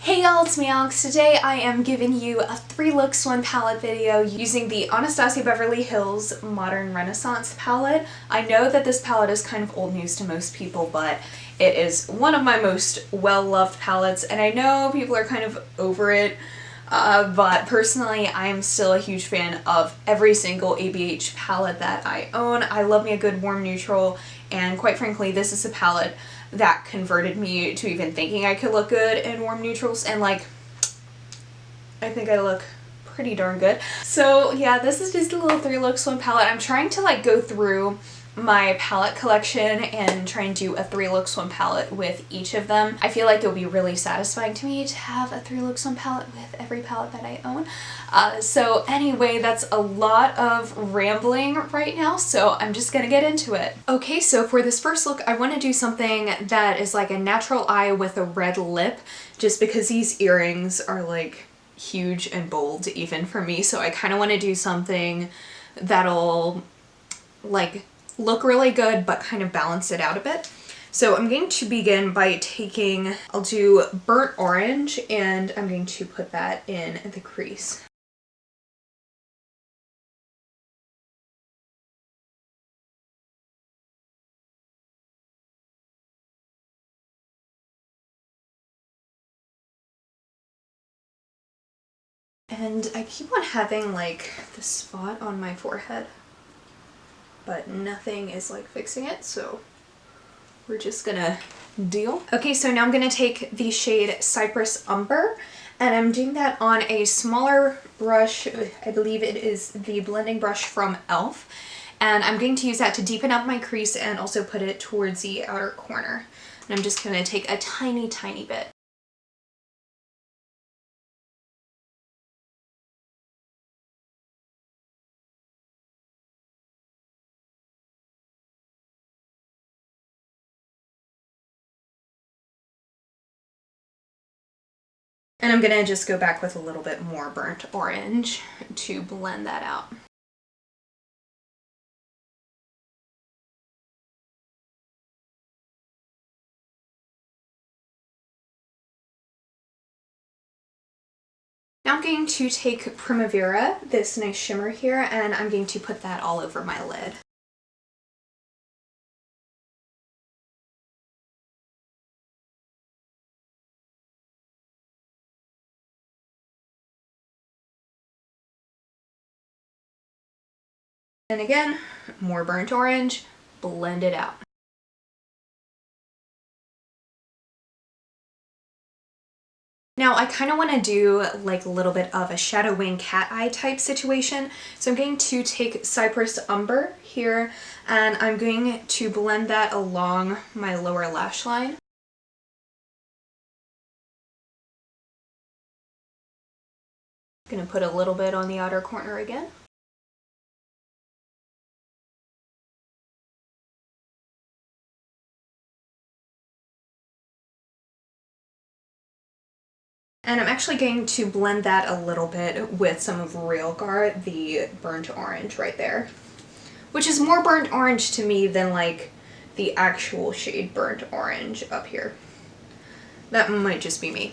Hey y'all, it's me Alex. Today I am giving you a 3 looks 1 palette video using the Anastasia Beverly Hills Modern Renaissance palette. I know that this palette is kind of old news to most people, but it is one of my most well-loved palettes, and I know people are kind of over it, but personally I am still a huge fan of every single ABH palette that I own. I love me a good warm neutral, and quite frankly this is a palette that converted me to even thinking I could look good in warm neutrals, and like, I think I look pretty darn good. So yeah, this is just a little 3 looks 1 palette. I'm trying to like go through my palette collection and try and do a 3 looks 1 palette with each of them. I feel like it would be really satisfying to me to have a 3 looks 1 palette with every palette that I own. So anyway, that's a lot of rambling right now, so I'm just gonna get into it. Okay, so for this first look, I want to do something that is like a natural eye with a red lip, just because these earrings are like huge and bold even for me, so I kind of want to do something that'll like look really good but kind of balance it out a bit. So I'm going to begin by taking, I'll do burnt orange, and I'm going to put that in the crease. And I keep on having like this spot on my forehead, but nothing is like fixing it, so we're just gonna deal. Okay, so now I'm gonna take the shade Cypress Umber, and I'm doing that on a smaller brush. I believe it is the blending brush from e.l.f. And I'm going to use that to deepen up my crease and also put it towards the outer corner. And I'm just gonna take a tiny, tiny bit. And I'm gonna just go back with a little bit more burnt orange to blend that out. Now I'm going to take Primavera, this nice shimmer here, and I'm going to put that all over my lid. And again, more burnt orange, blend it out. Now I kind of want to do like a little bit of a shadow wing cat eye type situation. So I'm going to take Cypress Umber here, and I'm going to blend that along my lower lash line. I'm going to put a little bit on the outer corner again. And I'm actually going to blend that a little bit with some of Realgar, the burnt orange right there, which is more burnt orange to me than like the actual shade burnt orange up here. That might just be me.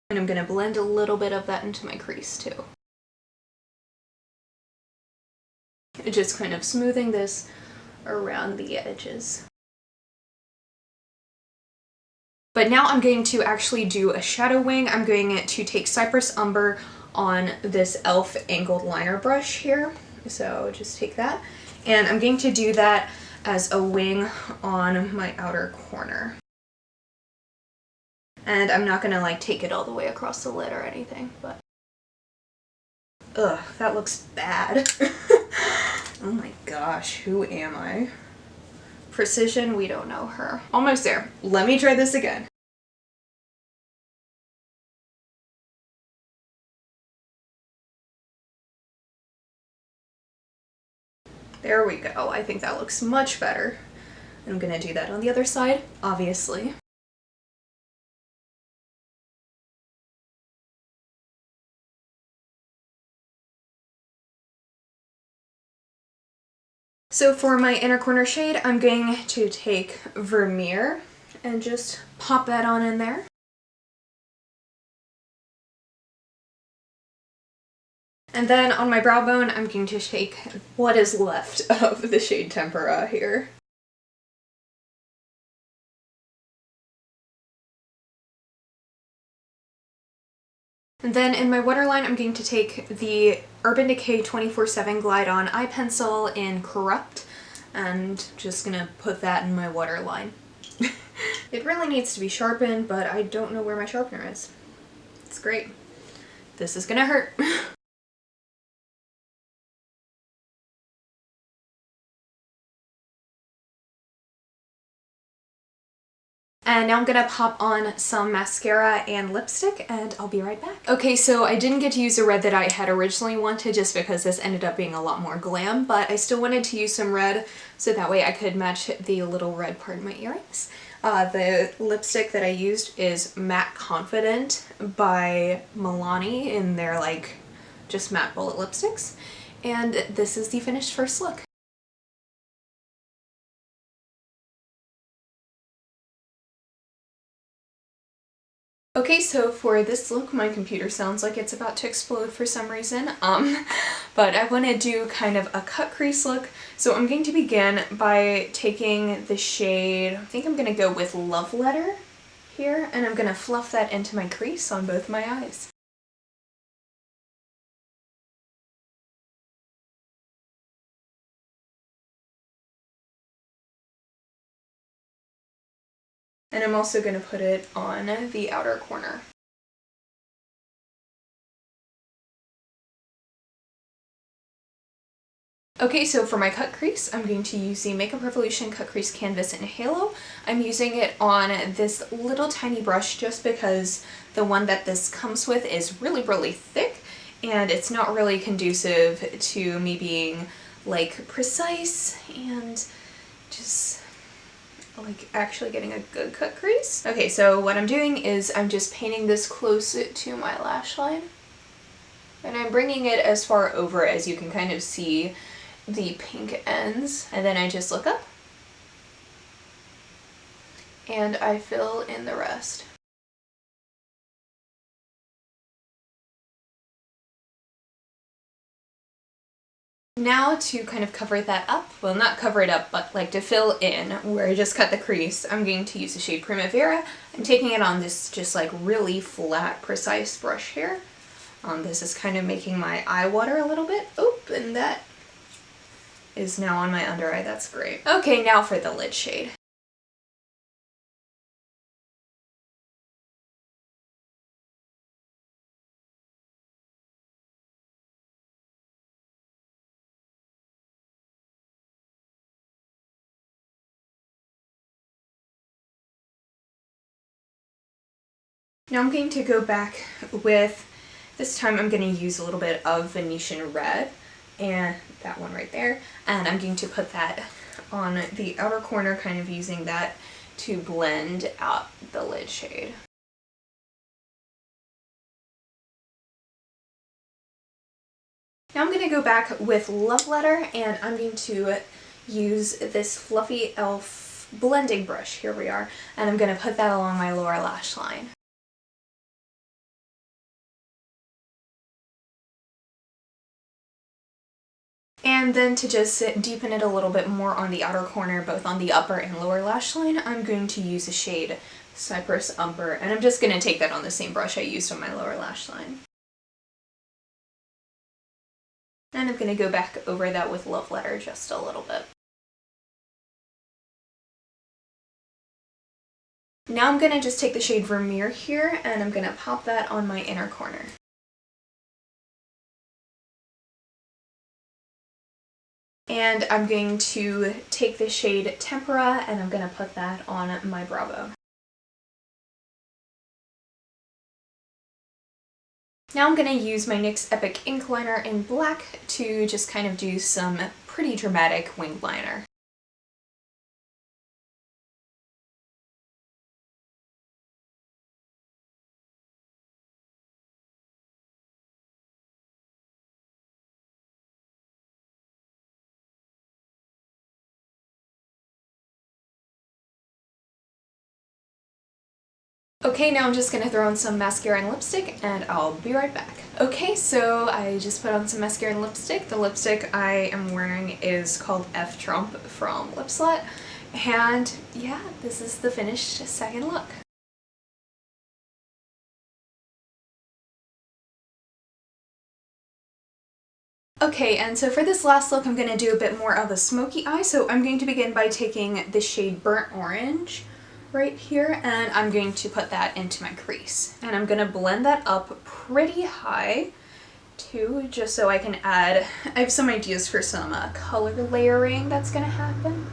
And I'm going to blend a little bit of that into my crease too. Just kind of smoothing this around the edges. But now I'm going to actually do a shadow wing. I'm going to take Cypress Umber on this e.l.f. angled liner brush here. So just take that. And I'm going to do that as a wing on my outer corner. And I'm not going to like take it all the way across the lid or anything, but ugh, that looks bad. Oh my gosh, who am I? Precision, we don't know her. Almost there. Let me try this again. There we go. I think that looks much better. I'm gonna do that on the other side, obviously. So for my inner corner shade, I'm going to take Vermeer and just pop that on in there. And then on my brow bone, I'm going to take what is left of the shade Tempera here. And then in my waterline, I'm going to take the Urban Decay 24/7 Glide On Eye Pencil in Corrupt, and just gonna put that in my waterline. It really needs to be sharpened, but I don't know where my sharpener is. It's great. This is gonna hurt. And now I'm gonna pop on some mascara and lipstick, and I'll be right back. Okay, so I didn't get to use the red that I had originally wanted just because this ended up being a lot more glam, but I still wanted to use some red so that way I could match the little red part of my earrings. The lipstick that I used is Matte Confident by Milani in their like just matte bullet lipsticks, and this is the finished first look. Okay, so for this look, my computer sounds like it's about to explode for some reason, but I want to do kind of a cut crease look. So I'm going to begin by taking the shade, I think I'm going to go with Love Letter here, and I'm going to fluff that into my crease on both my eyes. And I'm also going to put it on the outer corner. Okay, so for my cut crease, I'm going to use the Makeup Revolution Cut Crease Canvas in Halo. I'm using it on this little tiny brush just because the one that this comes with is really, really thick, and it's not really conducive to me being like precise and just like actually getting a good cut crease. Okay, so what I'm doing is I'm just painting this close to my lash line, and I'm bringing it as far over as you can kind of see the pink ends, and then I just look up and I fill in the rest. Now to kind of cover that up, well, not cover it up, but like to fill in where I just cut the crease, I'm going to use the shade Primavera. I'm taking it on this just like really flat, precise brush here. This is kind of making my eye water a little bit. Oop, and that is now on my under eye. That's great. Okay, now for the lid shade. Now I'm going to go back with, this time I'm going to use a little bit of Venetian Red, and that one right there, and I'm going to put that on the outer corner, kind of using that to blend out the lid shade. Now I'm going to go back with Love Letter, and I'm going to use this fluffy e.l.f. blending brush, here we are, and I'm going to put that along my lower lash line. And then to just deepen it a little bit more on the outer corner, both on the upper and lower lash line, I'm going to use the shade Cypress Umber, and I'm just going to take that on the same brush I used on my lower lash line. And I'm going to go back over that with Love Letter just a little bit. Now I'm going to just take the shade Vermeer here, and I'm going to pop that on my inner corner. And I'm going to take the shade Tempera, and I'm going to put that on my brow bone. Now I'm going to use my NYX Epic Ink Liner in black to just kind of do some pretty dramatic wing liner. Okay, now I'm just gonna throw on some mascara and lipstick and I'll be right back. Okay, so I just put on some mascara and lipstick. The lipstick I am wearing is called F Trump from Lipslut. And yeah, this is the finished second look. Okay, and so for this last look I'm going to do a bit more of a smoky eye. So I'm going to begin by taking the shade Burnt Orange right here, and I'm going to put that into my crease. And I'm going to blend that up pretty high too, just so I can add, I have some ideas for some color layering that's going to happen.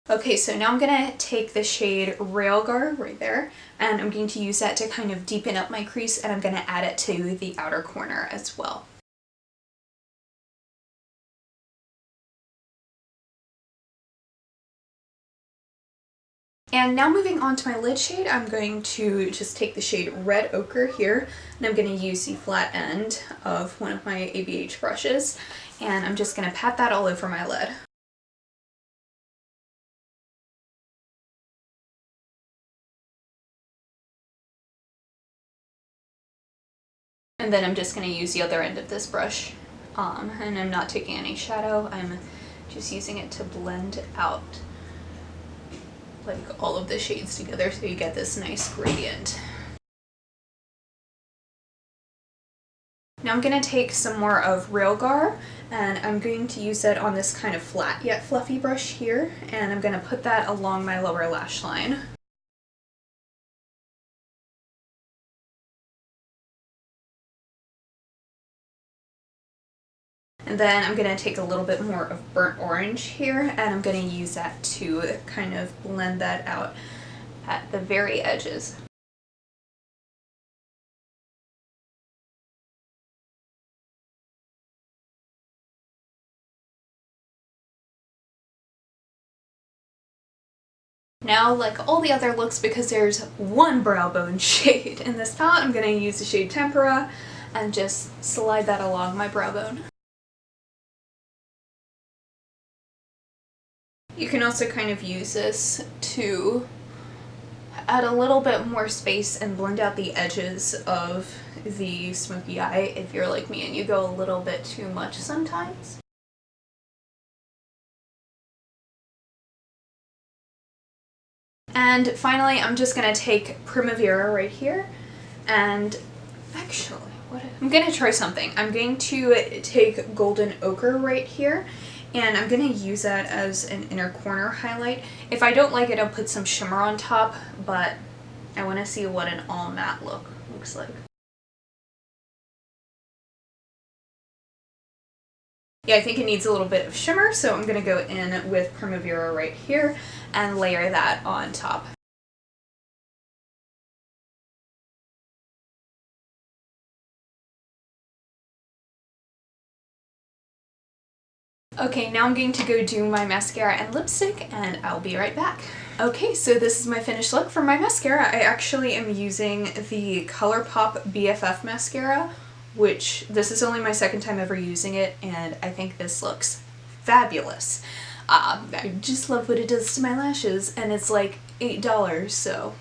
Okay, so now I'm going to take the shade Railgar right there, and I'm going to use that to kind of deepen up my crease, and I'm going to add it to the outer corner as well. And now moving on to my lid shade, I'm going to just take the shade Red Ochre here, and I'm going to use the flat end of one of my ABH brushes, and I'm just going to pat that all over my lid. And then I'm just going to use the other end of this brush, and I'm not taking any shadow, I'm just using it to blend out like all of the shades together so you get this nice gradient. Now I'm going to take some more of Railgar, and I'm going to use it on this kind of flat yet fluffy brush here, and I'm going to put that along my lower lash line. And then I'm going to take a little bit more of Burnt Orange here, and I'm going to use that to kind of blend that out at the very edges. Now, like all the other looks, because there's one brow bone shade in this palette, I'm going to use the shade Tempera and just slide that along my brow bone. You can also kind of use this to add a little bit more space and blend out the edges of the smoky eye if you're like me and you go a little bit too much sometimes. And finally, I'm just going to take Primavera right here, and actually, I'm going to try something. I'm going to take Golden Ochre right here, and I'm going to use that as an inner corner highlight. If I don't like it, I'll put some shimmer on top, but I want to see what an all matte look looks like. Yeah, I think it needs a little bit of shimmer, so I'm going to go in with Primavera right here and layer that on top. Okay, now I'm going to go do my mascara and lipstick, and I'll be right back. Okay, so this is my finished look for my mascara. I actually am using the ColourPop BFF mascara, which this is only my second time ever using it, and I think this looks fabulous. I just love what it does to my lashes, and it's like $8, so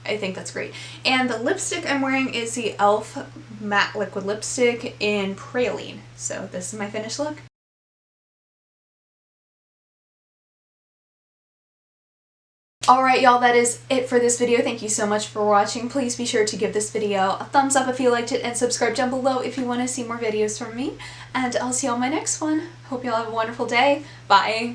I think that's great. And the lipstick I'm wearing is the e.l.f. matte liquid lipstick in Praline. So this is my finished look. Alright y'all, that is it for this video. Thank you so much for watching. Please be sure to give this video a thumbs up if you liked it, and subscribe down below if you want to see more videos from me. And I'll see you on my next one. Hope y'all have a wonderful day. Bye!